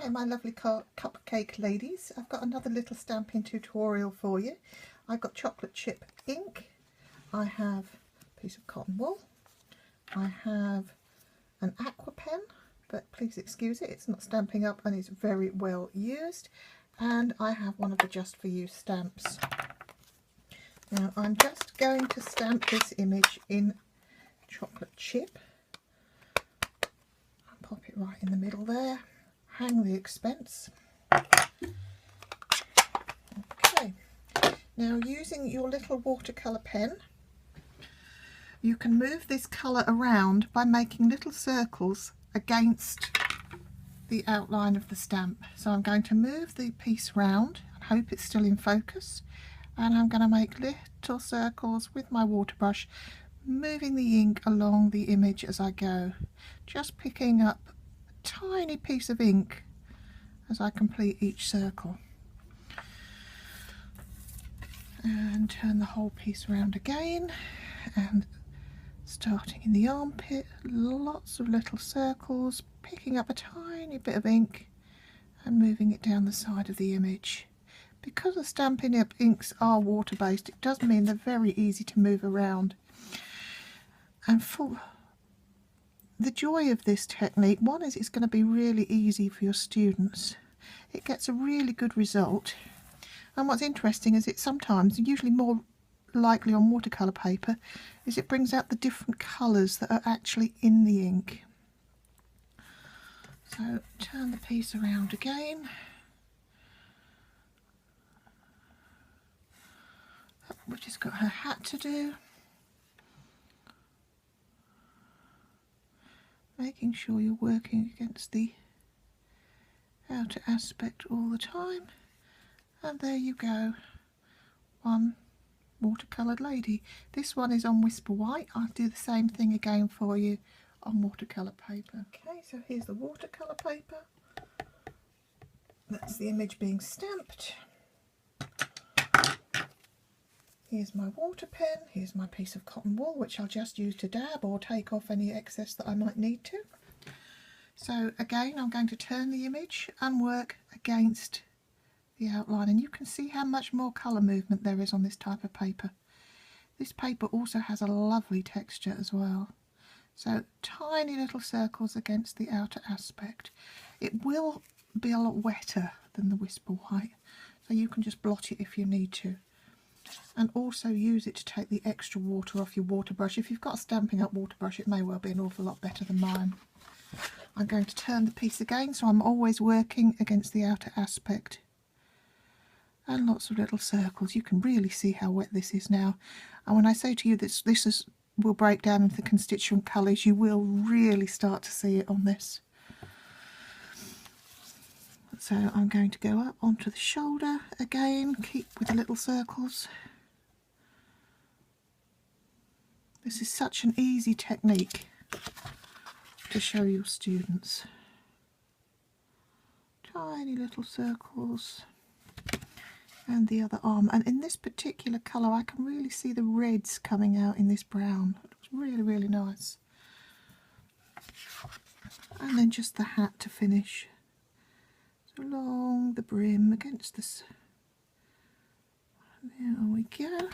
Okay, my lovely cupcake ladies, I've got another little stamping tutorial for you. I've got chocolate chip ink, I have a piece of cotton wool, I have an aqua pen, but please excuse it, it's not stamping up and it's very well used, and I have one of the Just For You stamps. Now I'm just going to stamp this image in chocolate chip. I'll pop it right in the middle there. Hang the expense. Okay, now using your little watercolour pen, you can move this colour around by making little circles against the outline of the stamp. So I'm going to move the piece round and hope it's still in focus, and I'm going to make little circles with my water brush, moving the ink along the image as I go, just picking up tiny piece of ink as I complete each circle, and turn the whole piece around again, and starting in the armpit, lots of little circles, picking up a tiny bit of ink and moving it down the side of the image. Because the Stampin' Up! Inks are water based, it does mean they're very easy to move around. And for the joy of this technique, one is it's going to be really easy for your students. It gets a really good result, and what's interesting is it sometimes, usually more likely on watercolour paper, is it brings out the different colours that are actually in the ink. So turn the piece around again. We've just got her hat to do. Making sure you're working against the outer aspect all the time, and there you go, one watercoloured lady. This one is on Whisper White. I'll do the same thing again for you on watercolour paper. Okay, so here's the watercolour paper. That's the image being stamped. Here's my water pen, here's my piece of cotton wool, which I'll just use to dab or take off any excess that I might need to. So again, I'm going to turn the image and work against the outline, and you can see how much more colour movement there is on this type of paper. This paper also has a lovely texture as well. So tiny little circles against the outer aspect. It will be a lot wetter than the Whisper White, so you can just blot it if you need to. And also use it to take the extra water off your water brush. If you've got a Stampin' Up! Water brush, it may well be an awful lot better than mine. I'm going to turn the piece again, so I'm always working against the outer aspect. And lots of little circles. You can really see how wet this is now. And when I say to you that this will break down into the constituent colours, you will really start to see it on this. So I'm going to go up onto the shoulder again, keep with the little circles. This is such an easy technique to show your students. Tiny little circles. And the other arm. And in this particular colour I can really see the reds coming out in this brown. It looks really, really nice. And then just the hat to finish. Along the brim against this. There we go.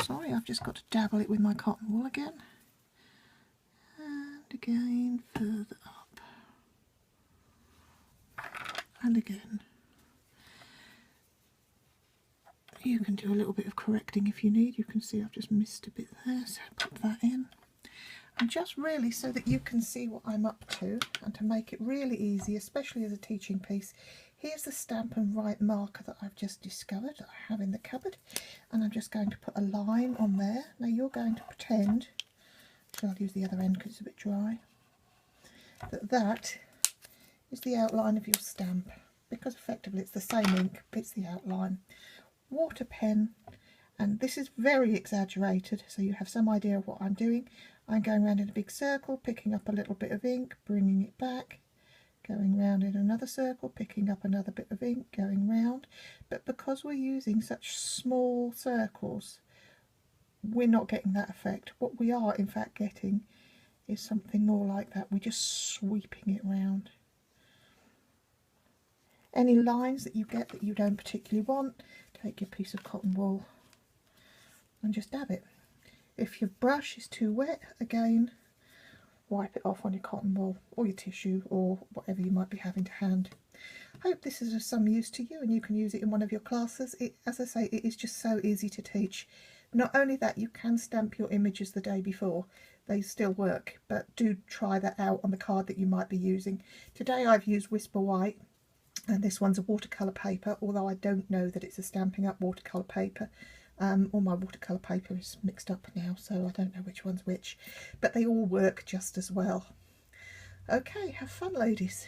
Sorry, I've just got to dabble it with my cotton wool again. And again, further up. And again. You can do a little bit of correcting if you need. You can see I've just missed a bit there, so pop that in. And just really so that you can see what I'm up to, and to make it really easy, especially as a teaching piece, here's the Stamp and Write marker that I've just discovered that I have in the cupboard, and I'm just going to put a line on there. Now you're going to pretend, I'll use the other end because it's a bit dry, that is the outline of your stamp, because effectively it's the same ink, it's the outline. Water pen, and this is very exaggerated so you have some idea of what I'm doing. I'm going around in a big circle, picking up a little bit of ink, bringing it back, going round in another circle, picking up another bit of ink, going round. But because we're using such small circles, we're not getting that effect. What we are in fact getting is something more like that. We're just sweeping it round. Any lines that you get that you don't particularly want, take your piece of cotton wool and just dab it. If your brush is too wet, again, wipe it off on your cotton wool or your tissue or whatever you might be having to hand. Hope this is of some use to you and you can use it in one of your classes. As I say, it is just so easy to teach. Not only that, you can stamp your images the day before. They still work, but do try that out on the card that you might be using. Today I've used Whisper White, and this one's a watercolour paper, although I don't know that it's a Stampin' Up watercolour paper. All my watercolour paper is mixed up now, so I don't know which one's which, but they all work just as well. Okay, have fun, ladies.